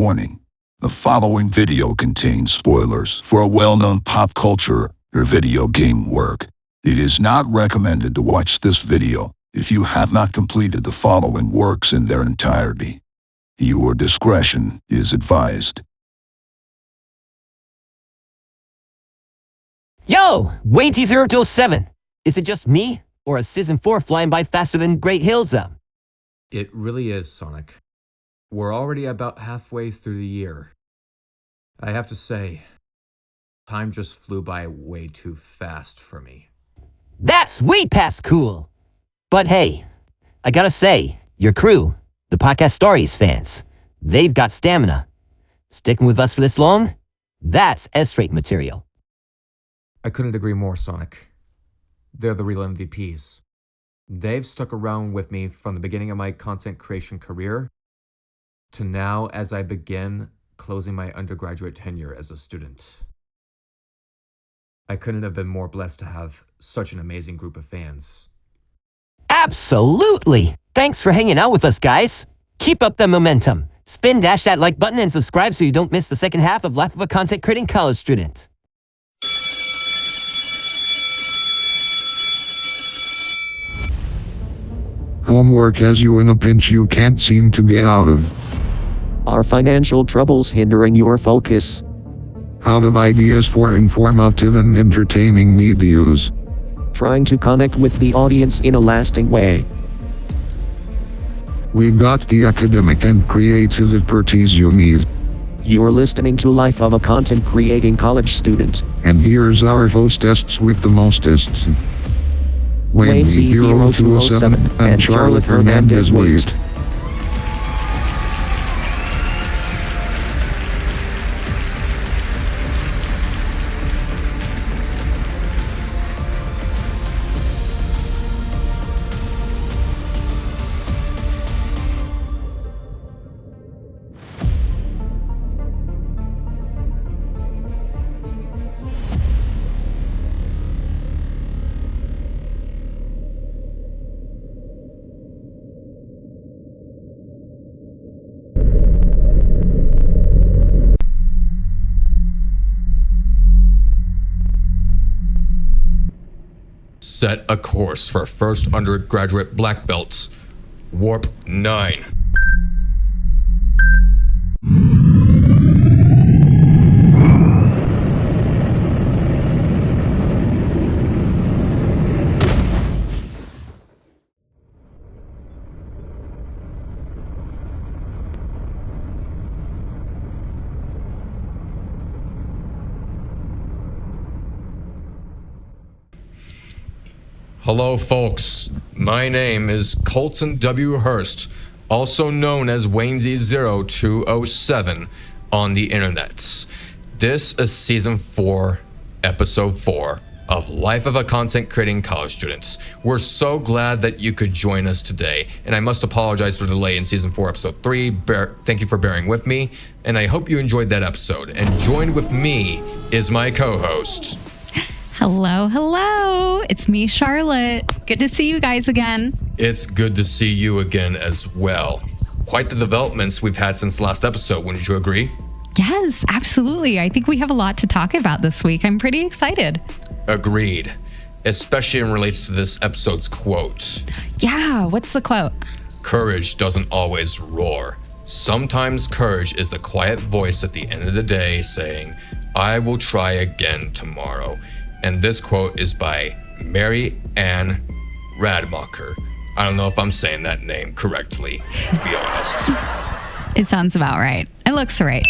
Warning. The following video contains spoilers for a well-known pop culture or video game work. It is not recommended to watch this video if you have not completed the following works in their entirety. Your discretion is advised. Yo, Wayne T0207. Is it just me, or is Season 4 flying by faster than Great Hills? It really is, Sonic. We're already about halfway through the year. I have to say, time just flew by way too fast for me. That's way past cool. But hey, I gotta say, your crew, the Podcastares fans, they've got stamina. Sticking with us for this long? That's S-rate material. I couldn't agree more, Sonic. They're the real MVPs. They've stuck around with me from the beginning of my content creation career to now as I begin closing my undergraduate tenure as a student. I couldn't have been more blessed to have such an amazing group of fans. Absolutely! Thanks for hanging out with us, guys. Keep up the momentum. Dash that like button and subscribe so you don't miss the second half of Life of a Content Creating College Student. Homework has you in a pinch you can't seem to get out of. Are financial troubles hindering your focus? Out of ideas for informative and entertaining videos. Trying to connect with the audience in a lasting way? We've got the academic and creative expertise you need. You're listening to Life of a Content Creating College Student. And here's our hostess with the mostests. Wayne Z0207 and Charlotte Hernandez-Waite. Set a course for first undergraduate black belts. Warp 9. Hello folks, my name is Colton W. Hurst, also known as Wayne Z0207 on the internets. This is Season 4, Episode 4 of Life of a Content Creating College Students. We're so glad that you could join us today, and I must apologize for the delay in Season 4, Episode 3. Thank you for bearing with me, and I hope you enjoyed that episode. And joined with me is my co-host... Hello. It's me, Charlotte. Good to see you guys again. It's good to see you again as well. Quite the developments we've had since last episode, wouldn't you agree? Yes, absolutely. I think we have a lot to talk about this week. I'm pretty excited. Agreed. Especially in relates to this episode's quote. Yeah, what's the quote? Courage doesn't always roar. Sometimes courage is the quiet voice at the end of the day saying, I will try again tomorrow. And this quote is by Mary Ann Radmacher. I don't know if I'm saying that name correctly, to be honest. It sounds about right. It looks right.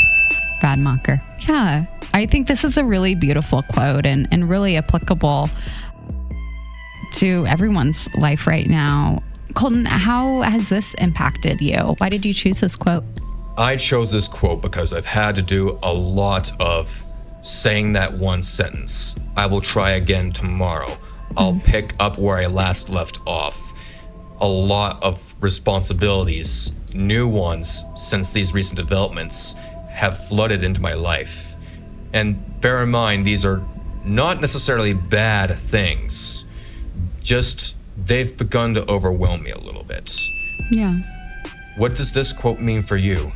Radmacher. Yeah, I think this is a really beautiful quote and really applicable to everyone's life right now. Colton, how has this impacted you? Why did you choose this quote? I chose this quote because I've had to do a lot of saying that one sentence. I will try again tomorrow. I'll pick up where I last left off. A lot of responsibilities, new ones since these recent developments, have flooded into my life. And bear in mind, these are not necessarily bad things. Just they've begun to overwhelm me a little bit. Yeah. What does this quote mean for you?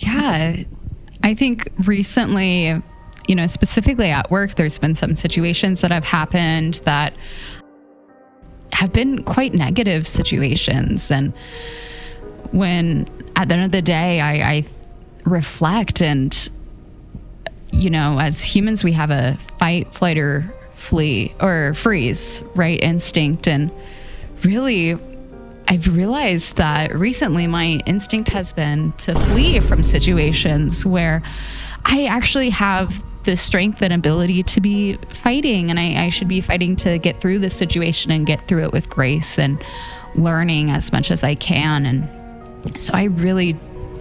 Yeah, I think recently, specifically at work, there's been some situations that have happened that have been quite negative situations. And when at the end of the day, I reflect and, as humans, we have a fight, flight, or flee or freeze, right? Instinct. And really, I've realized that recently my instinct has been to flee from situations where I actually have the strength and ability to be fighting, and I should be fighting to get through this situation and get through it with grace and learning as much as I can. And so I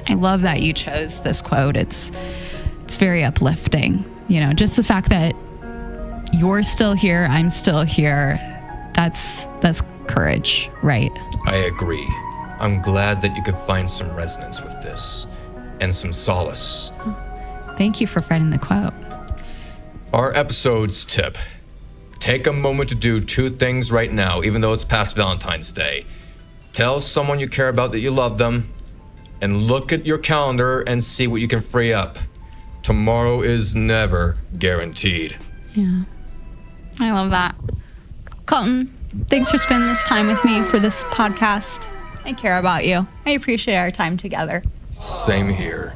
love that you chose this quote. It's very uplifting. Just the fact that you're still here, I'm still here, that's courage, right? I agree. I'm glad that you could find some resonance with this and some solace. Thank you for finding the quote. Our episode's tip. Take a moment to do 2 things right now, even though it's past Valentine's Day. Tell someone you care about that you love them, and look at your calendar and see what you can free up. Tomorrow is never guaranteed. Yeah, I love that. Colton, thanks for spending this time with me for this podcast. I care about you. I appreciate our time together. Same here.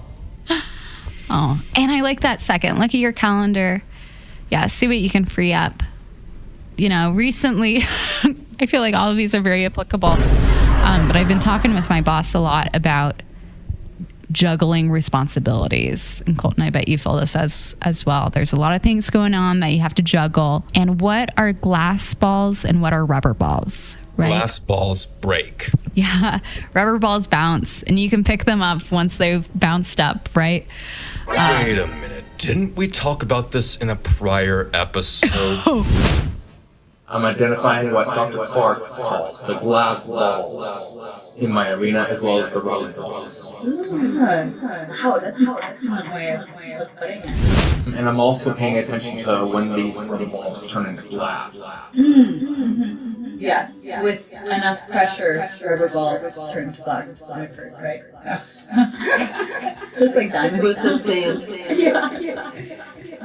Oh, and I like that second. Look at your calendar. Yeah, see what you can free up. Recently, I feel like all of these are very applicable. But I've been talking with my boss a lot about juggling responsibilities. And Colton, I bet you feel this as well. There's a lot of things going on that you have to juggle. And what are glass balls and what are rubber balls, right? Glass balls break. Yeah, rubber balls bounce, and you can pick them up once they've bounced up, right? Wait a minute. Didn't we talk about this in a prior episode? I'm identifying what Dr. Clark calls the glass balls in my arena, as well as the rubber balls. Wow, that's an excellent way of putting it. And I'm also paying attention to when these rubber balls turn into glass. Yes, with enough pressure, rubber balls turn into glass. That's what I've heard, right? Just like diamond. With some sand. Yeah.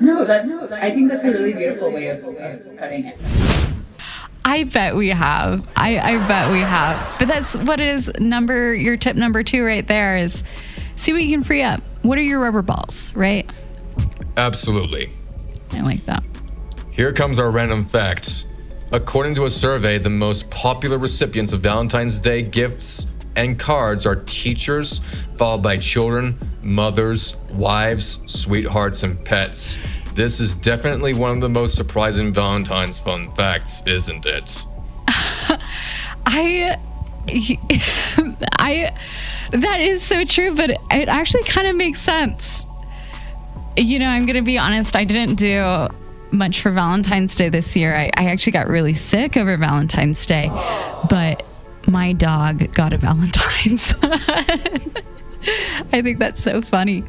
No, I think that's a really beautiful way of putting it. I bet we have. I bet we have. But that's what it is. Your tip number 2 right there is see what you can free up. What are your rubber balls, right? Absolutely. I like that. Here comes our random fact. According to a survey, the most popular recipients of Valentine's Day gifts and cards are teachers, followed by children, mothers, wives, sweethearts, and pets. This is definitely one of the most surprising Valentine's fun facts, isn't it? That is so true, but it actually kind of makes sense. I'm going to be honest, I didn't do much for Valentine's Day this year. I actually got really sick over Valentine's Day, but my dog got a Valentine's. I think that's so funny.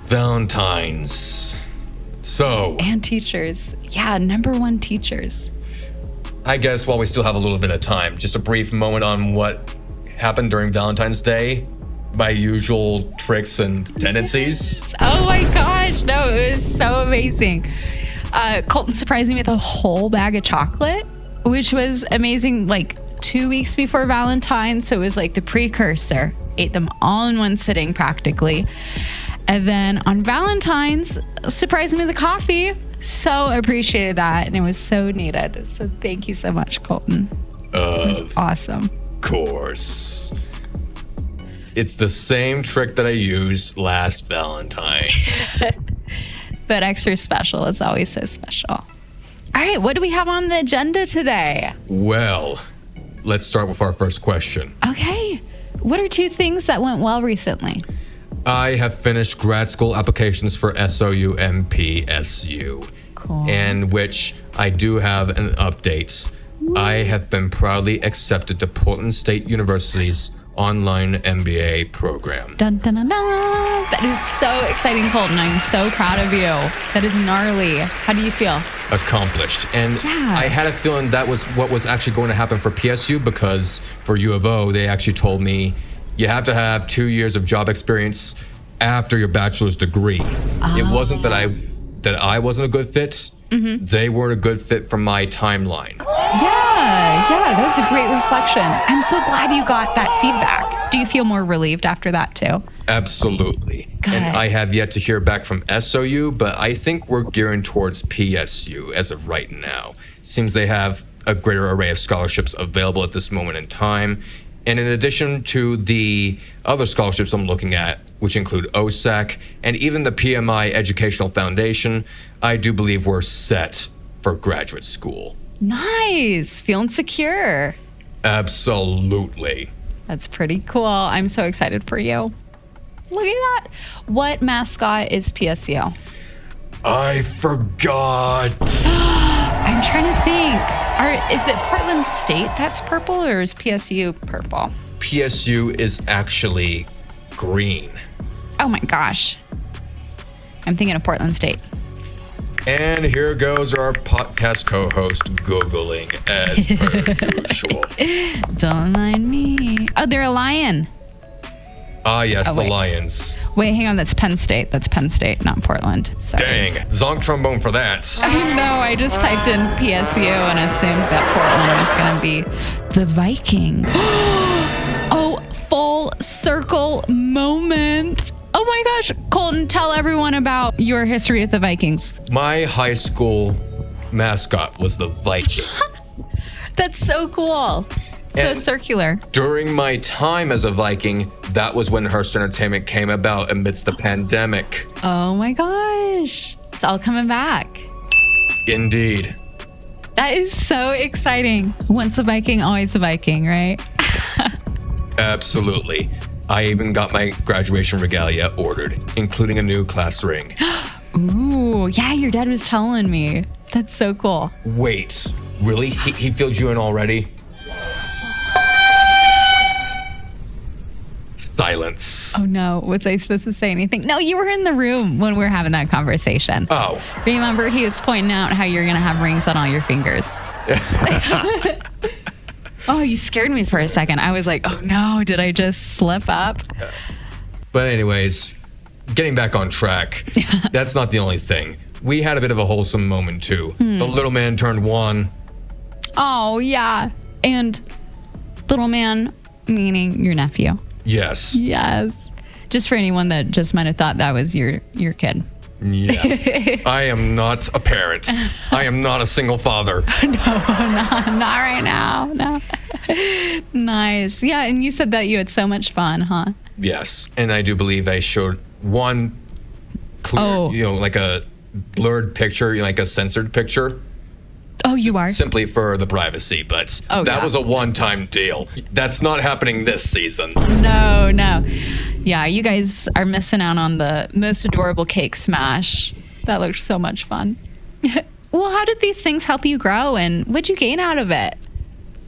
Valentines. And teachers. Yeah, number 1 teachers. I guess while we still have a little bit of time, just a brief moment on what happened during Valentine's Day. My usual tricks and tendencies. Oh my gosh, no, it was so amazing. Colton surprised me with a whole bag of chocolate, which was amazing, like 2 weeks before Valentine's. So it was like the precursor. Ate them all in one sitting practically. And then on Valentine's, surprised me with a coffee. So appreciated that, and it was so needed. So thank you so much, Colton. It was awesome. Of course. It's the same trick that I used last Valentine's. But extra special. It's always so special. All right, what do we have on the agenda today? Well, let's start with our first question. Okay. What are 2 things that went well recently? I have finished grad school applications for SOU MPSU. Cool. And which I do have an update. I have been proudly accepted to Portland State University's online MBA program. Dun, dun, dun, dun. That is so exciting, Colton. I'm so proud of you. That is gnarly. How do you feel? Accomplished. And Yeah. I had a feeling that was what was actually going to happen for PSU, because for U of O, they actually told me You have to have 2 years of job experience after your bachelor's degree. It wasn't that I wasn't a good fit. They weren't a good fit for my timeline. Yeah, that was a great reflection. I'm so glad you got that feedback. Do you feel more relieved after that too? Absolutely. Good. And I have yet to hear back from SOU, but I think we're gearing towards PSU as of right now. Seems they have a greater array of scholarships available at this moment in time. And in addition to the other scholarships I'm looking at, which include OSAC and even the PMI Educational Foundation, I do believe we're set for graduate school. Nice. Feeling secure. Absolutely. That's pretty cool. I'm so excited for you. Look at that. What mascot is PSU? I forgot. I'm trying to think. Is it Portland State that's purple, or is PSU purple? PSU is actually green. Oh my gosh. I'm thinking of Portland State. And here goes our podcast co-host Googling as per usual. Don't mind me. Oh, they're a lion. Ah, yes, the wait. Lions. Wait, hang on. That's Penn State. That's Penn State, not Portland. Sorry. Dang, zonk trombone for that. I know. I just typed in PSU and assumed that Portland was going to be the Viking. Oh, full circle moment. Oh my gosh. Colton, tell everyone about your history with the Vikings. My high school mascot was the Viking. That's so cool. So And circular. During my time as a Viking, that was when Hearst Entertainment came about amidst the pandemic. Oh my gosh. It's all coming back. Indeed. That is so exciting. Once a Viking, always a Viking, right? Absolutely. I even got my graduation regalia ordered, including a new class ring. Ooh, yeah, your dad was telling me. That's so cool. Wait, really? He filled you in already? Silence. Oh no, was I supposed to say anything? No, you were in the room when we were having that conversation. Oh. Remember, he was pointing out how you're going to have rings on all your fingers. Oh, you scared me for a second. I was like, oh no, did I just slip up? But anyways, getting back on track, that's not the only thing. We had a bit of a wholesome moment too. The little man turned 1. Oh, yeah. And little man, meaning your nephew. Yes. Yes. Just for anyone that just might have thought that was your kid. Yeah. I am not a parent. I am not a single father. No, not right now. No. Nice. Yeah, and you said that you had so much fun, huh? Yes. And I do believe I showed one clear, like a blurred picture, like a censored picture. Oh, you are? Simply for the privacy, but that was a one-time deal. That's not happening this season. No. Yeah, you guys are missing out on the most adorable cake smash. That looked so much fun. Well, how did these things help you grow, and what'd you gain out of it?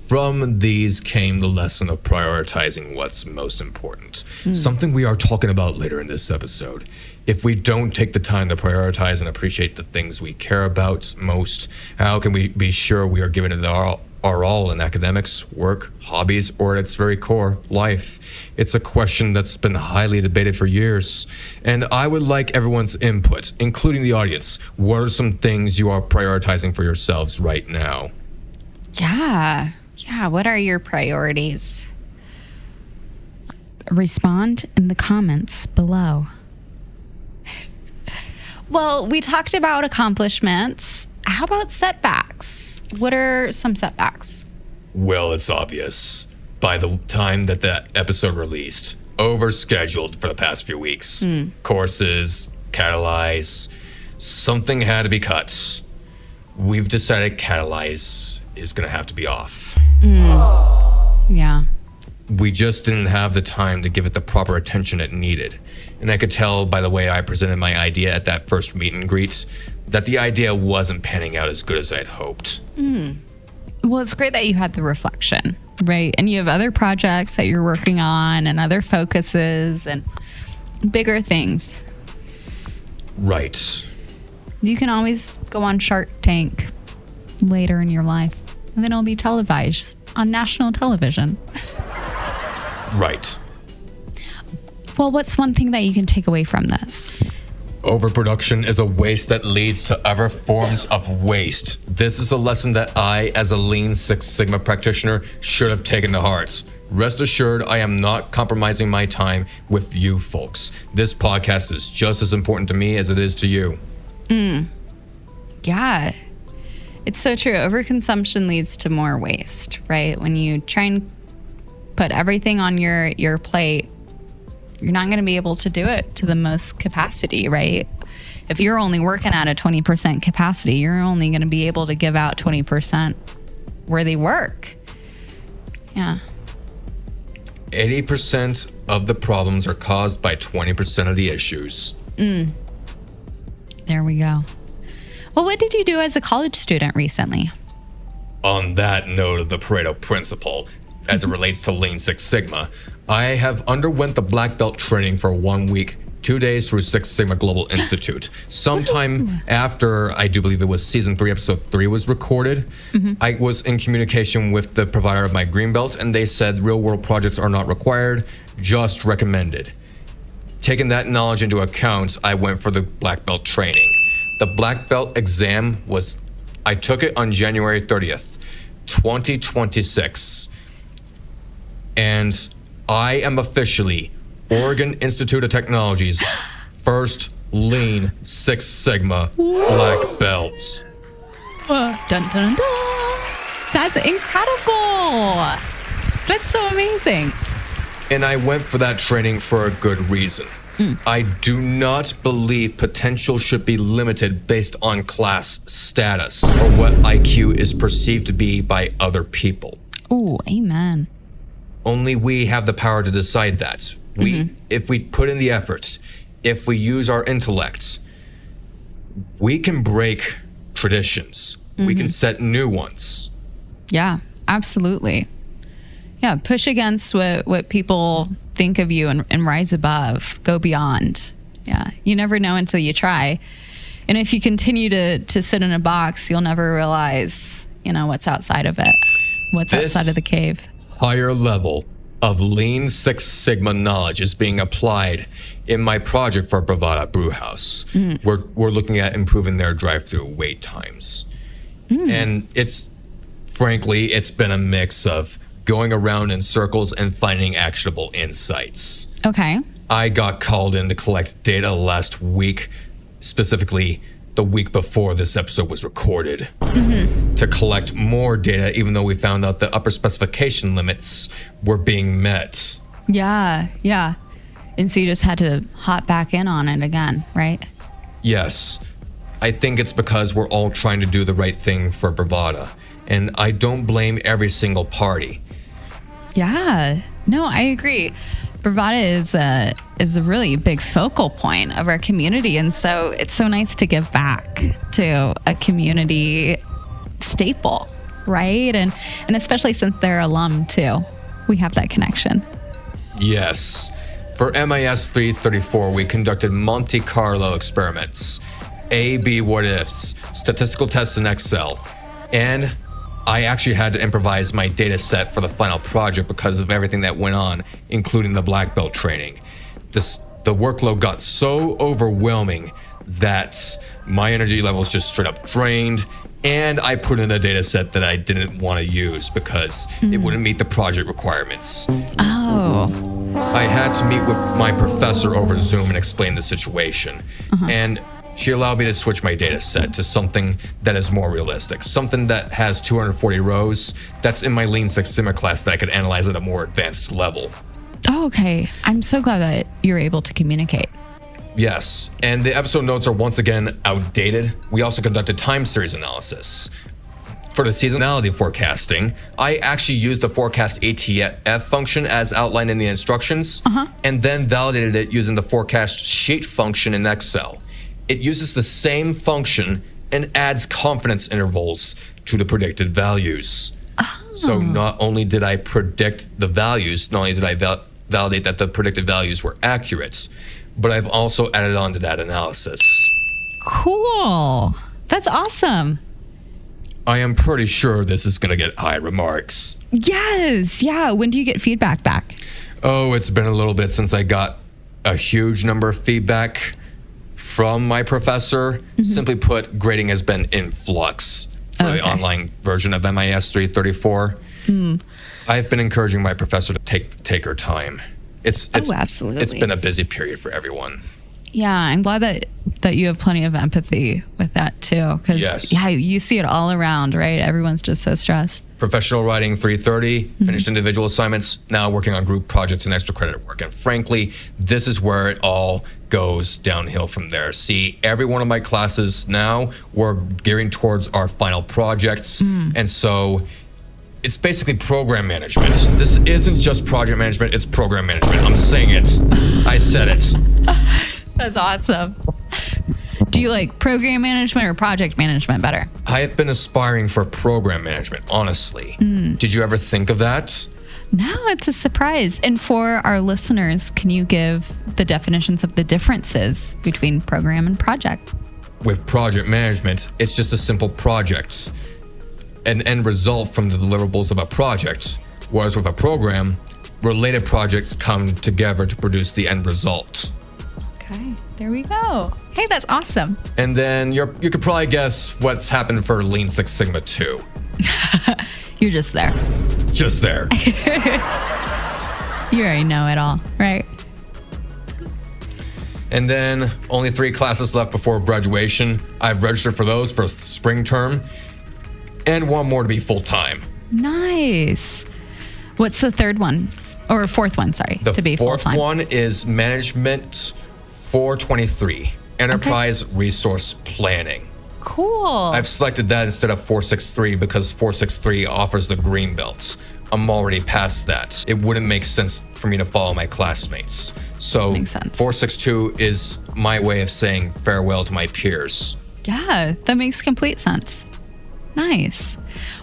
From these came the lesson of prioritizing what's most important. Something we are talking about later in this episode. If we don't take the time to prioritize and appreciate the things we care about most, how can we be sure we are giving it our all in academics, work, hobbies, or at its very core, life? It's a question that's been highly debated for years, and I would like everyone's input, including the audience. What are some things you are prioritizing for yourselves right now? Yeah, what are your priorities? Respond in the comments below. Well, we talked about accomplishments. How about setbacks? What are some setbacks? Well, it's obvious. By the time that episode released, overscheduled for the past few weeks. Courses, catalyze, something had to be cut. We've decided catalyze is going to have to be off. Yeah. We just didn't have the time to give it the proper attention it needed. And I could tell by the way I presented my idea at that first meet and greet that the idea wasn't panning out as good as I'd hoped. Well, it's great that you had the reflection, right? And you have other projects that you're working on and other focuses and bigger things. Right. You can always go on Shark Tank later in your life, and then it'll be televised on national television. Right. Well, what's one thing that you can take away from this? Overproduction is a waste that leads to other forms of waste. This is a lesson that I, as a Lean Six Sigma practitioner, should have taken to heart. Rest assured, I am not compromising my time with you folks. This podcast is just as important to me as it is to you. Yeah. It's so true. Overconsumption leads to more waste, right? When you try and put everything on your plate, you're not going to be able to do it to the most capacity, right? If you're only working at a 20% capacity, you're only going to be able to give out 20% where they work. Yeah. 80% of the problems are caused by 20% of the issues. There we go. Well, what did you do as a college student recently? On that note of the Pareto principle, as it relates to Lean Six Sigma, I have underwent the black belt training for 1 week, 2 days through Six Sigma Global Institute. Sometime after, I do believe it was season 3, episode 3 was recorded, I was in communication with the provider of my green belt, and they said real world projects are not required, just recommended. Taking that knowledge into account, I went for the black belt training. The black belt exam I took it on January 30th, 2026. And I am officially Oregon Institute of Technology's first Lean Six Sigma black belt. Dun, dun, dun. That's incredible. That's so amazing. And I went for that training for a good reason. I do not believe potential should be limited based on class status or what IQ is perceived to be by other people. Ooh, amen. Only we have the power to decide that. If we put in the effort, if we use our intellect, we can break traditions. We can set new ones. Yeah, absolutely. Yeah, push against what people think of you and rise above, go beyond. Yeah, you never know until you try. And if you continue to sit in a box, you'll never realize, what's outside of it, what's outside of the cave. Higher level of Lean Six Sigma knowledge is being applied in my project for Bravada Brewhouse. We're looking at improving their drive-through wait times. And it's been a mix of going around in circles and finding actionable insights. Okay. I got called in to collect data last week, specifically the week before this episode was recorded, to collect more data, even though we found out the upper specification limits were being met. Yeah. And so you just had to hop back in on it again, right? Yes. I think it's because we're all trying to do the right thing for Bravada, and I don't blame every single party. Yeah, no, I agree. Bravada is a really big focal point of our community, and so it's so nice to give back to a community staple, right? And especially since they're alum too, we have that connection. Yes. For MIS 334, we conducted Monte Carlo experiments, A/B what-ifs, statistical tests in Excel, and I actually had to improvise my data set for the final project because of everything that went on, including the black belt training. The workload got so overwhelming that my energy levels just straight up drained, and I put in a data set that I didn't want to use because it wouldn't meet the project requirements. Oh. I had to meet with my professor over Zoom and explain the situation. And she allowed me to switch my data set to something that is more realistic, something that has 240 rows that's in my Lean Six Sigma class that I could analyze at a more advanced level. Oh, okay. I'm so glad that you're able to communicate. Yes, and the episode notes are once again outdated. We also conducted time series analysis. For the seasonality forecasting, I actually used the forecast ATF function as outlined in the instructions, and then validated it using the forecast sheet function in Excel. It uses the same function and adds confidence intervals to the predicted values. So not only did I predict the values, not only did I validate that the predicted values were accurate, but I've also added on to that analysis. Cool. That's awesome. I am pretty sure this is going to get high remarks. Yes. Yeah. When do you get feedback back? Oh, it's been a little bit since I got a huge number of feedback from my professor. Simply put, grading has been in flux for the online version of MIS 334. I've been encouraging my professor to take her time. It's absolutely. It's been a busy period for everyone. Yeah, I'm glad that you have plenty of empathy with that too. Because you see it all around, right? Everyone's just so stressed. Professional writing 330, finished individual assignments, now working on group projects and extra credit work. And frankly, this is where it all goes downhill from there. See, every one of my classes now, we're gearing towards our final projects. And so it's basically program management. This isn't just project management, it's program management. I'm saying it. I said it. That's awesome. Do you like program management or project management better? I have been aspiring for program management, honestly. Did you ever think of that? No, it's a surprise. And for our listeners, can you give the definitions of the differences between program and project? With project management, it's just a simple project, an end result from the deliverables of a project. Whereas with a program, related projects come together to produce the end result. Okay, there we go. Hey, that's awesome. And then you could probably guess what's happened for Lean Six Sigma 2. You're just there. Just there. You already know it all, right? And then only 3 classes left before graduation. I've registered for those for spring term and 1 more to be full-time. Nice. What's the 3rd one? Or 4th one, sorry, to be full-time. The 4th one is Management 423, Enterprise Resource Planning. Cool. I've selected that instead of 463 because 463 offers the green belt. I'm already past that. It wouldn't make sense for me to follow my classmates. So Makes sense. 462 is my way of saying farewell to my peers. Yeah, that makes complete sense. Nice.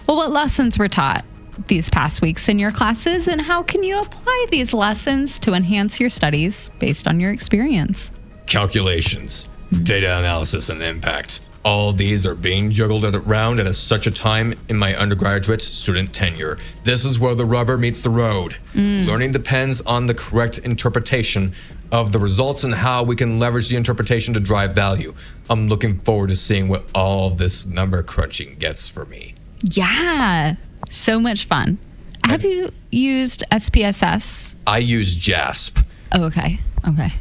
Well, what lessons were taught these past weeks in your classes, and how can you apply these lessons to enhance your studies based on your experience? Calculations, data analysis, and impact. All of these are being juggled around at such a time in my undergraduate student tenure. This is where the rubber meets the road. Learning depends on the correct interpretation of the results and how we can leverage the interpretation to drive value. I'm looking forward to seeing what all of this number crunching gets for me. Yeah, so much fun. Have you used SPSS? I use JASP. Oh, okay.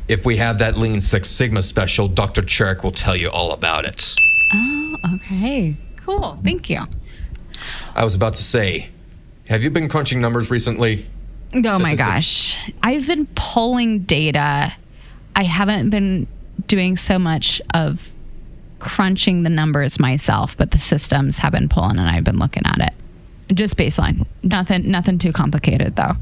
If we have that Lean Six Sigma special, Dr. Cherrick will tell you all about it. Oh, okay. Cool. Thank you. I was about to say, have you been crunching numbers recently? Oh my gosh. I've been pulling data. I haven't been doing so much of crunching the numbers myself, but the systems have been pulling and I've been looking at it. Just baseline. Nothing too complicated though.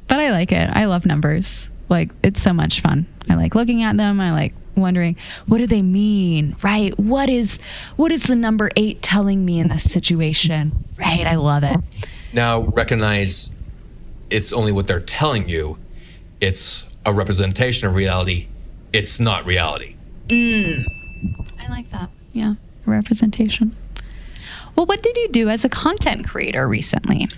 But I like it. I love numbers. Like, it's so much fun. I like looking at them. I like wondering, what do they mean, right? What is the number 8 telling me in this situation, right? I love it. Now, recognize it's only what they're telling you. It's a representation of reality. It's not reality. I like that. Yeah, representation. Well, what did you do as a content creator recently?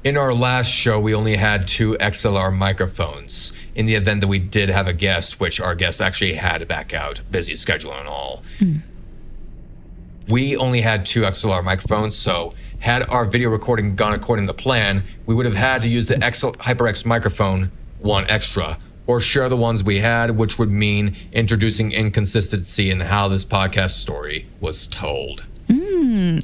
In our last show, we only had 2 XLR microphones. In the event that we did have a guest, which our guest actually had to back out, busy schedule and all. We only had 2 XLR microphones, so had our video recording gone according to plan, we would have had to use the HyperX microphone, 1 extra, or share the ones we had, which would mean introducing inconsistency in how this podcast story was told.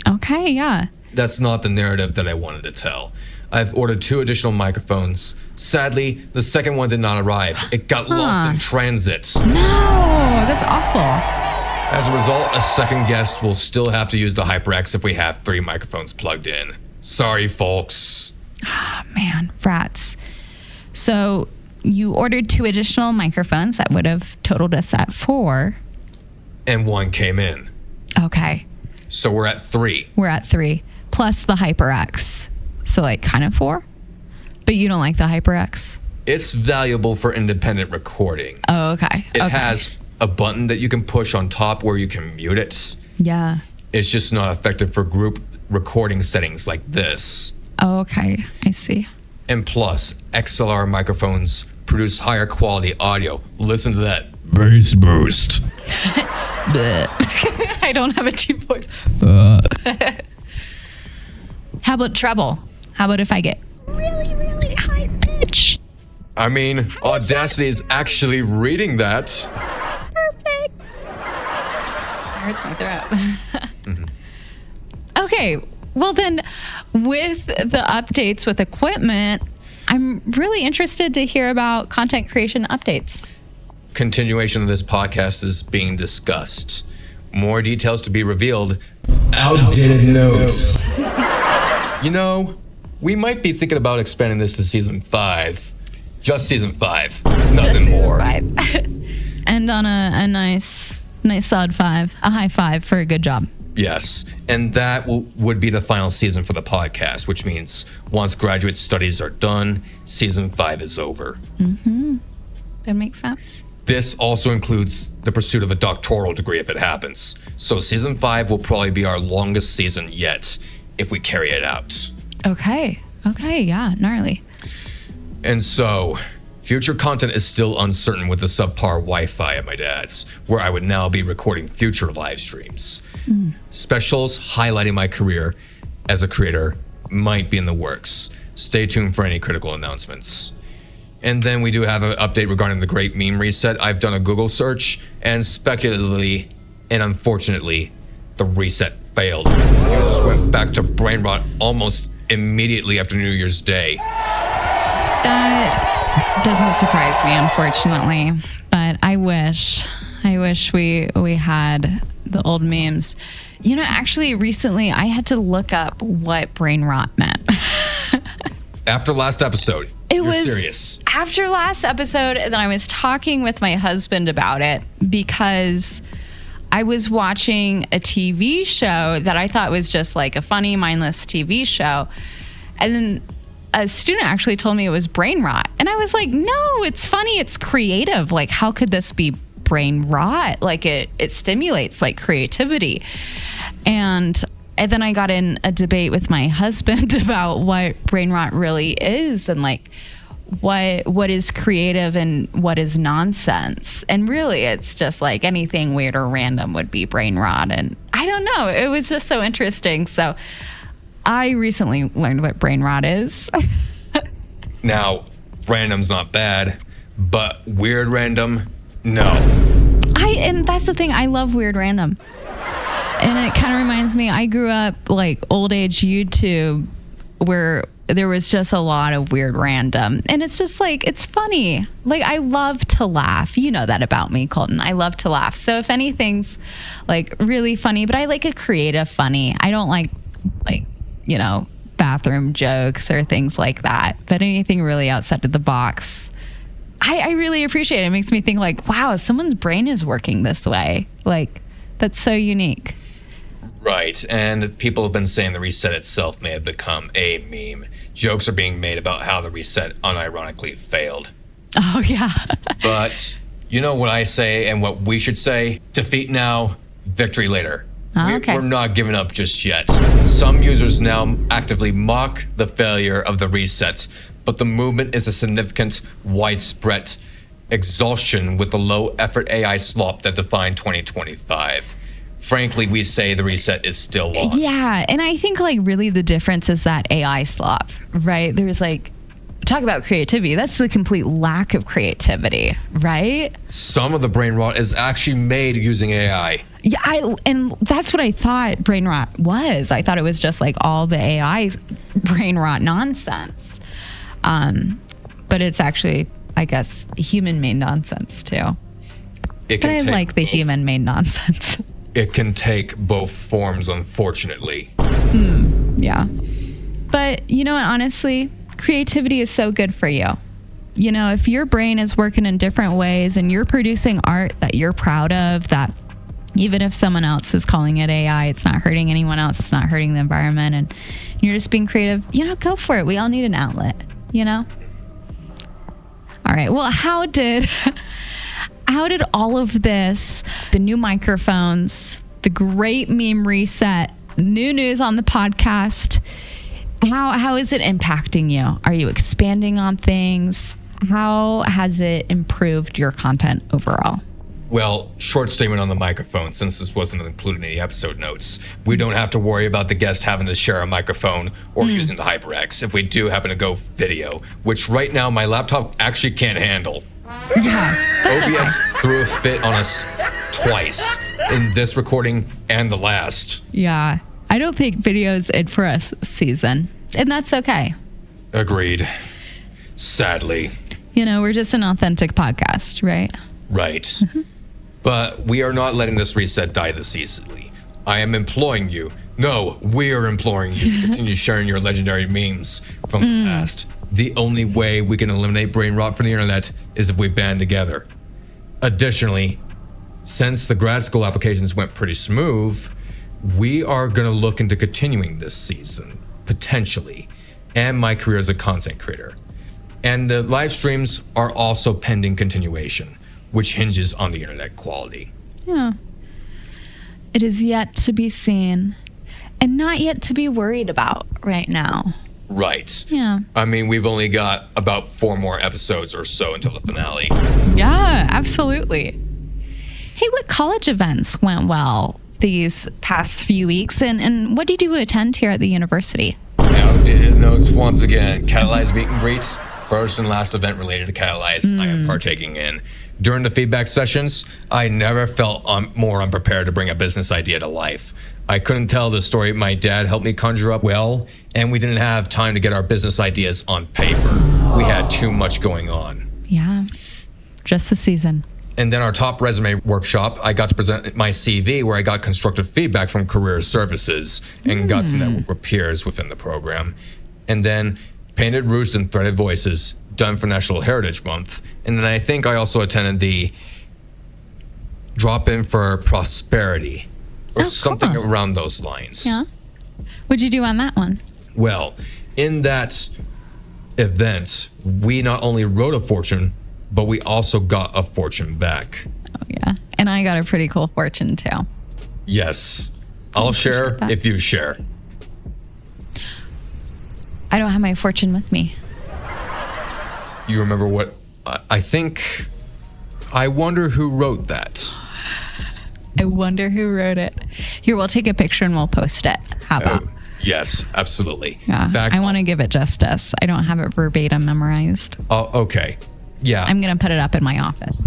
Okay, yeah. That's not the narrative that I wanted to tell. I've ordered 2 additional microphones. Sadly, the second one did not arrive. It got lost in transit. No, that's awful. As a result, a second guest will still have to use the HyperX if we have 3 microphones plugged in. Sorry, folks. Man, rats. So you ordered 2 additional microphones that would have totaled us at 4. And 1 came in. Okay. So we're at 3. We're at 3. Plus the HyperX. So like kind of 4? But you don't like the HyperX? It's valuable for independent recording. Oh, okay. It has a button that you can push on top where you can mute it. Yeah. It's just not effective for group recording settings like this. Oh, okay. I see. And plus, XLR microphones produce higher quality audio. Listen to that bass boost. I don't have a deep voice. How about treble? How about if I get really, really high pitch? I mean, Audacity is actually reading that. Perfect. That hurts my throat. Okay, well then, with the updates with equipment, I'm really interested to hear about content creation updates. Continuation of this podcast is being discussed. More details to be revealed. Outdated notes. You know, we might be thinking about expanding this to season 5. Just season 5. Nothing more. And on a nice solid 5. A high 5 for a good job. Yes, and that would be the final season for the podcast, which means once graduate studies are done, season 5 is over. That makes sense. This also includes the pursuit of a doctoral degree if it happens. So season 5 will probably be our longest season yet if we carry it out. Okay, yeah, gnarly. And so, future content is still uncertain with the subpar Wi-Fi at my dad's, where I would now be recording future live streams. Specials highlighting my career as a creator might be in the works. Stay tuned for any critical announcements. And then we do have an update regarding the Great Meme Reset. I've done a Google search, and speculatively and unfortunately, the reset failed. Users went back to brain rot almost immediately after New Year's Day. That doesn't surprise me, unfortunately. But I wish we had the old memes. You know, actually, recently I had to look up what brain rot meant. After last episode, you're serious. After last episode, and then I was talking with my husband about it because I was watching a TV show that I thought was just like a funny, mindless TV show. And then a student actually told me it was brain rot. And I was like, no, it's funny. It's creative. Like, how could this be brain rot? Like, it stimulates like creativity. And then I got in a debate with my husband about what brain rot really is and like what is creative and what is nonsense. And really it's just like anything weird or random would be brain rot. And I don't know, it was just so interesting. So I recently learned what brain rot is. Now, random's not bad, but weird random, no. And that's the thing, I love weird random. And it kind of reminds me, I grew up like old age YouTube where there was just a lot of weird random. And it's just like, it's funny. Like, I love to laugh. You know that about me, Colton. I love to laugh. So if anything's like really funny, but I like a creative funny. I don't like, you know, bathroom jokes or things like that. But anything really outside of the box, I really appreciate it. It makes me think like, wow, someone's brain is working this way. Like, that's so unique. Right, and people have been saying the reset itself may have become a meme. Jokes are being made about how the reset unironically failed. Oh, yeah. But you know what I say and what we should say? Defeat now, victory later. Okay. We're not giving up just yet. Some users now actively mock the failure of the reset, but the movement is a significant, widespread exhaustion with the low-effort AI slop that defined 2025. Frankly, we say the reset is still on. Yeah, and I think like really the difference is that AI slop, right? There's like, talk about creativity. That's the complete lack of creativity, right? Some of the brain rot is actually made using AI. Yeah, and that's what I thought brain rot was. I thought it was just like all the AI brain rot nonsense. But it's actually, I guess, human-made nonsense too. But I like the human-made nonsense. It can take both forms, unfortunately. Yeah. But you know what, honestly, creativity is so good for you. You know, if your brain is working in different ways and you're producing art that you're proud of, that even if someone else is calling it AI, it's not hurting anyone else, it's not hurting the environment, and you're just being creative, you know, go for it. We all need an outlet, you know? All right, well, how did all of this, the new microphones, the great meme reset, new news on the podcast, how is it impacting you? Are you expanding on things? How has it improved your content overall? Well, short statement on the microphone, since this wasn't included in the episode notes. We don't have to worry about the guest having to share a microphone or using the HyperX if we do happen to go video, which right now my laptop actually can't handle. Yeah. OBS threw a fit on us twice, in this recording and the last. Yeah. I don't think video's it for us this season, and that's okay. Agreed. Sadly. You know, we're just an authentic podcast, right? Right. But we are not letting this reset die this easily. I am imploring you. No, we're imploring you to continue sharing your legendary memes from the past. The only way we can eliminate brain rot from the internet is if we band together. Additionally, since the grad school applications went pretty smooth, we are going to look into continuing this season, potentially, and my career as a content creator. And the live streams are also pending continuation, which hinges on the internet quality. Yeah. It is yet to be seen and not yet to be worried about right now. Right. Yeah. I mean, we've only got about 4 more episodes or so until the finale. Yeah, absolutely. Hey, what college events went well these past few weeks, and what did you attend here at the university? Outdated notes once again. Catalyze meet and greet. First and last event related to Catalyze I am partaking in. During the feedback sessions, I never felt more unprepared to bring a business idea to life. I couldn't tell the story my dad helped me conjure up well, and we didn't have time to get our business ideas on paper. We had too much going on. Yeah, just the season. And then our top resume workshop, I got to present my CV where I got constructive feedback from career services and got to network with peers within the program. And then Painted Roost and Threaded Voices, done for National Heritage Month. And then I think I also attended the Drop-In for Prosperity or something around those lines. Yeah. What'd you do on that one? Well, in that event, we not only wrote a fortune, but we also got a fortune back. Oh, yeah. And I got a pretty cool fortune, too. Yes. I'll share if you share. I don't have my fortune with me. You remember what? I think... I wonder who wrote that. I wonder who wrote it. Here, we'll take a picture and we'll post it. How about? Yes, absolutely. Yeah. In fact, I want to give it justice. I don't have it verbatim memorized. Oh, okay. Yeah. I'm going to put it up in my office.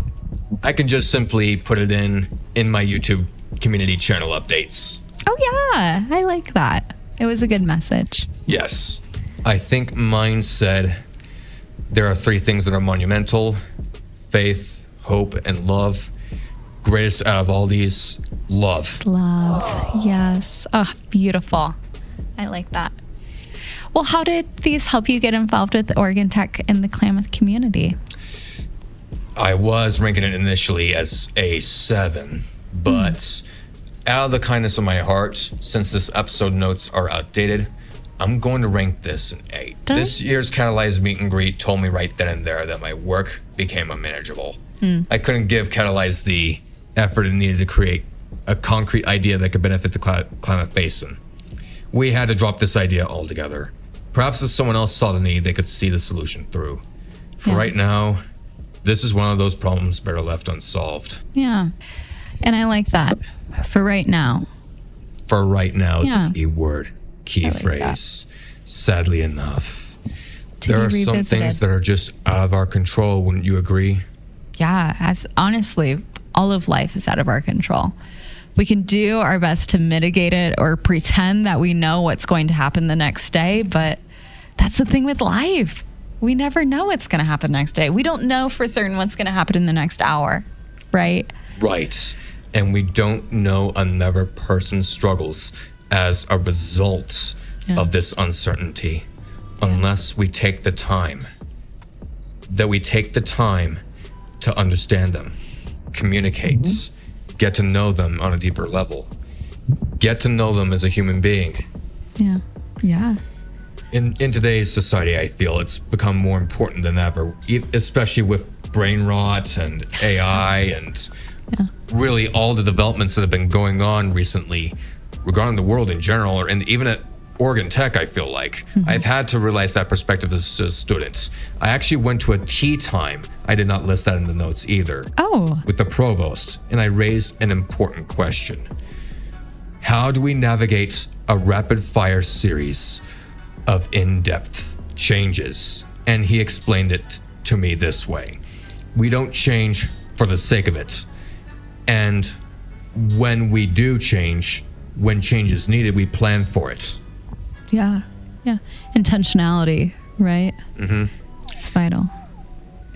I can just simply put it in my YouTube community channel updates. Oh, yeah. I like that. It was a good message. Yes. I think mine said there are 3 things that are monumental: faith, hope, and love. Greatest out of all these, love. Love. Yes. Oh, beautiful. I like that. Well, how did these help you get involved with Oregon Tech and the Klamath community? I was ranking it initially as a 7, but out of the kindness of my heart, since this episode notes are outdated, I'm going to rank this an 8. This year's Catalyze meet and greet told me right then and there that my work became unmanageable. I couldn't give Catalyze the effort it needed to create a concrete idea that could benefit the Klamath Basin. We had to drop this idea altogether. Perhaps if someone else saw the need, they could see the solution through. For right now, this is one of those problems better left unsolved. Yeah. And I like that. For right now. For right now is the key word, key like phrase. Sadly enough. To there be are some revisited. things that are just out of our control, wouldn't you agree? Yeah. As honestly, all of life is out of our control. We can do our best to mitigate it or pretend that we know what's going to happen the next day, but that's the thing with life. We never know what's going to happen next day. We don't know for certain what's going to happen in the next hour, right? Right. And we don't know another person's struggles as a result of this uncertainty unless we take the time. That we take the time to understand them, communicate, get to know them on a deeper level, get to know them as a human being. Yeah. Yeah. In today's society, I feel it's become more important than ever, especially with brain rot and AI and really all the developments that have been going on recently regarding the world in general, and even at Oregon Tech, I feel like. I've had to realize that perspective as a student. I actually went to a tea time. I did not list that in the notes either. Oh. With the provost, and I raised an important question. How do we navigate a rapid-fire series of in-depth changes? And he explained it to me this way. We don't change for the sake of it. And when we do change, when change is needed, we plan for it. Yeah. Intentionality, right? It's vital.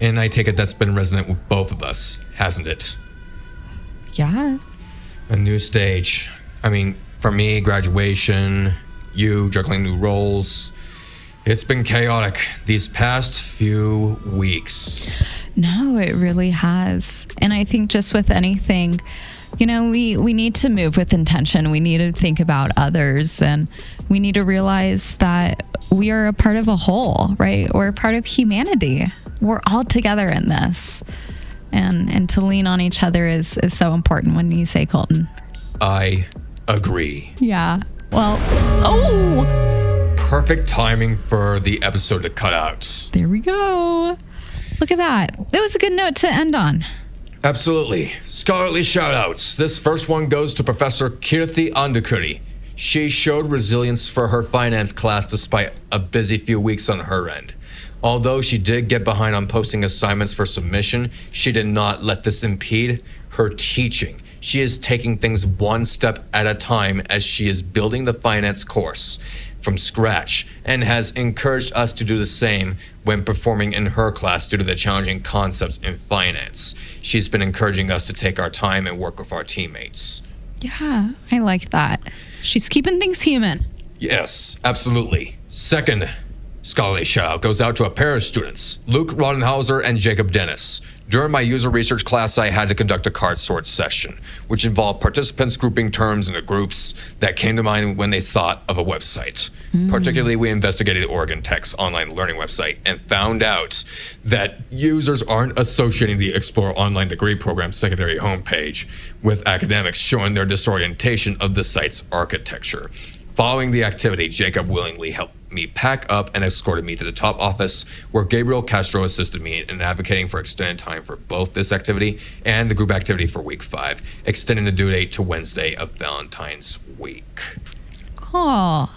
And I take it that's been resonant with both of us, hasn't it? Yeah. A new stage. I mean, for me, graduation, you juggling new roles. It's been chaotic these past few weeks. No, it really has. And I think just with anything, you know, we need to move with intention. We need to think about others, and we need to realize that we are a part of a whole, right? We're a part of humanity. We're all together in this. And to lean on each other is so important. When you say, Colton? I agree. Yeah. Well, oh! Perfect timing for the episode to cut out. There we go. Look at that. That was a good note to end on. Absolutely. Scholarly shoutouts. This first one goes to Professor Kirthi Andukuri. She showed resilience for her finance class despite a busy few weeks on her end. Although she did get behind on posting assignments for submission, she did not let this impede her teaching. She is taking things one step at a time as she is building the finance course from scratch, and has encouraged us to do the same when performing in her class due to the challenging concepts in finance. She's been encouraging us to take our time and work with our teammates. Yeah, I like that. She's keeping things human. Yes, absolutely. Second scholarly shout out goes out to a pair of students, Luke Rodenhauser and Jacob Dennis. During my user research class, I had to conduct a card sort session, which involved participants grouping terms into groups that came to mind when they thought of a website. Particularly, we investigated Oregon Tech's online learning website and found out that users aren't associating the Explore Online Degree Program secondary homepage with academics, showing their disorientation of the site's architecture. Following the activity, Jacob willingly helped me pack up and escorted me to the top office, where Gabriel Castro assisted me in advocating for extended time for both this activity and the group activity for week 5, extending the due date to Wednesday of Valentine's week. Oh,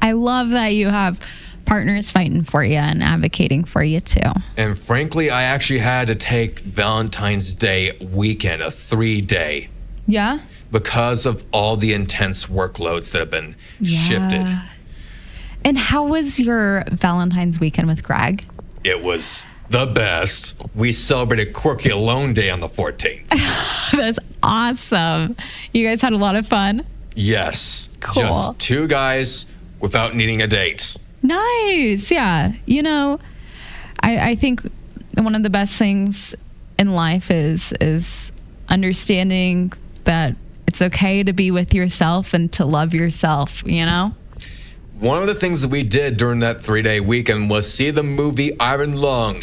I love that you have partners fighting for you and advocating for you too. And frankly, I actually had to take Valentine's Day weekend, a 3-day. Yeah? Because of all the intense workloads that have been shifted. And how was your Valentine's weekend with Greg? It was the best. We celebrated Quirky Alone Day on the 14th. That's awesome. You guys had a lot of fun? Yes. Cool. Just 2 guys without needing a date. Nice. Yeah. You know, I think one of the best things in life is understanding that it's okay to be with yourself and to love yourself, you know? One of the things that we did during that 3-day weekend was see the movie Iron Lung.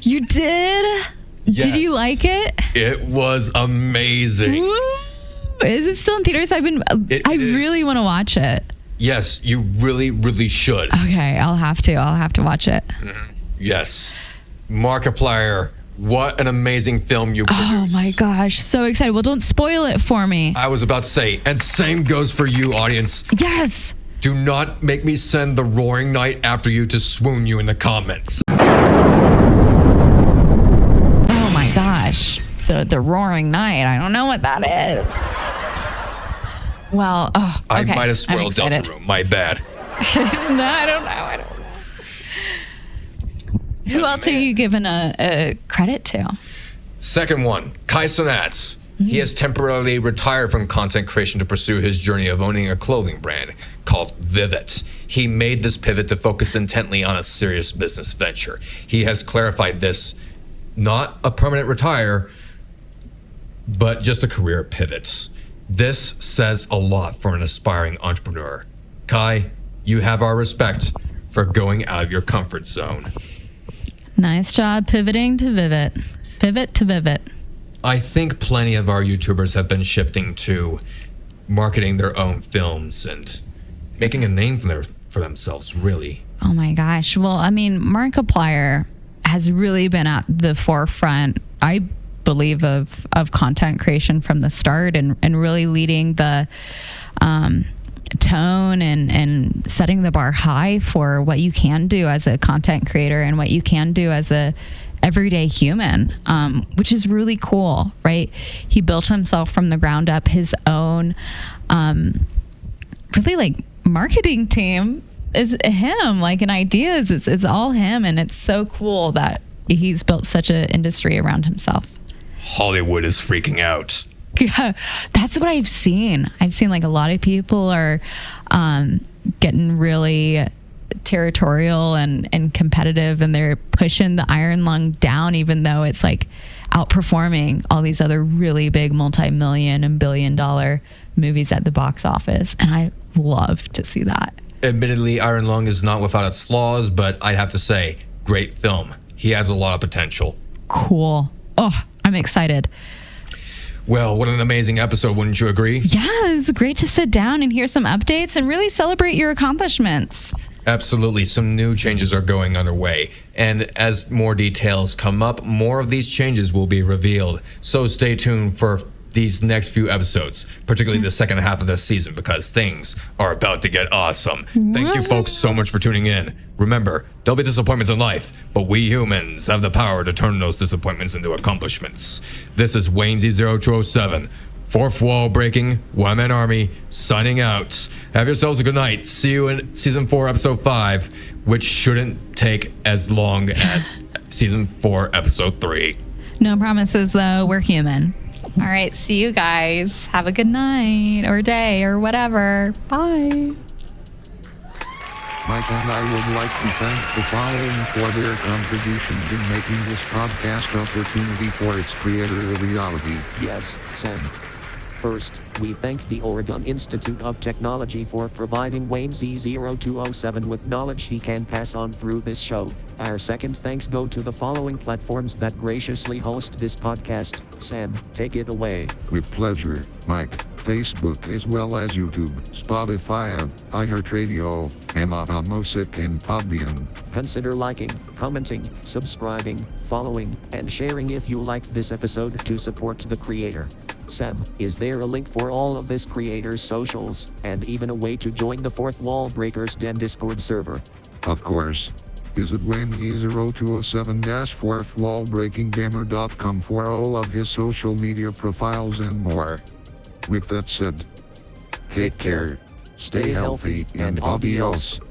You did? Yes. Did you like it? It was amazing. Woo! Is it still in theaters? I really want to watch it. Yes, you really, really should. Okay, I'll have to watch it. Yes. Markiplier, what an amazing film you produced. Oh my gosh, so excited. Well, don't spoil it for me. I was about to say, and same goes for you, audience. Yes. Do not make me send the roaring knight after you to swoon you in the comments. Oh my gosh. So the roaring knight, I don't know what that is. Well, okay. I might have spoiled Deltarune, my bad. No, I don't know. Who else are you giving a credit to? Second one, Kai Cenat. He has temporarily retired from content creation to pursue his journey of owning a clothing brand called Vivet. He made this pivot to focus intently on a serious business venture. He has clarified this, not a permanent retire, but just a career pivot. This says a lot for an aspiring entrepreneur. Kai, you have our respect for going out of your comfort zone. Nice job pivoting to Vivet. Pivot to Vivet. I think plenty of our YouTubers have been shifting to marketing their own films and making a name for themselves, really. Oh my gosh. Well, I mean, Markiplier has really been at the forefront, I believe, of content creation from the start, and really leading the tone and setting the bar high for what you can do as a content creator and what you can do as a everyday human, which is really cool, right? He built himself from the ground up, his own really like marketing team is him, like, and ideas, it's all him, and it's so cool that he's built such an industry around himself. Hollywood is freaking out. Yeah, that's what I've seen. I've seen like a lot of people are getting really territorial and competitive, and they're pushing the Iron Lung down, even though it's like outperforming all these other really big multi-million and billion-dollar movies at the box office. And I love to see that. Admittedly, Iron Lung is not without its flaws, but I'd have to say, great film. He has a lot of potential. Cool. Oh, I'm excited. Well, what an amazing episode, wouldn't you agree? Yeah, it was great to sit down and hear some updates and really celebrate your accomplishments. Absolutely. Some new changes are going underway. And as more details come up, more of these changes will be revealed. So stay tuned for these next few episodes, particularly the second half of this season, because things are about to get awesome. Thank you folks so much for tuning in. Remember, there'll be disappointments in life, but we humans have the power to turn those disappointments into accomplishments. This is Waynesy0207, Fourth Wall Breaking, One Man Army, signing out. Have yourselves a good night. See you in Season 4, Episode 5, which shouldn't take as long as Season 4, Episode 3. No promises, though. We're human. All right, see you guys. Have a good night or day or whatever. Bye. Mike and I would like to thank the following for their contributions in making this podcast opportunity for its creator a reality. Yes, Sam. First, we thank the Oregon Institute of Technology for providing Waynesy0207 with knowledge he can pass on through this show. Our second thanks go to the following platforms that graciously host this podcast. Sam, take it away. With pleasure, Mike. Facebook as well as YouTube, Spotify, iHeartRadio, Amazon Music and Podbean. Consider liking, commenting, subscribing, following, and sharing if you liked this episode to support the creator. Sam, is there a link for all of this creator's socials, and even a way to join the Fourth Wall Breakers Den Discord server? Of course. Visit Wayne0207-4thwallbreakinggamer.com for all of his social media profiles and more. With that said, take care, stay healthy, and adios.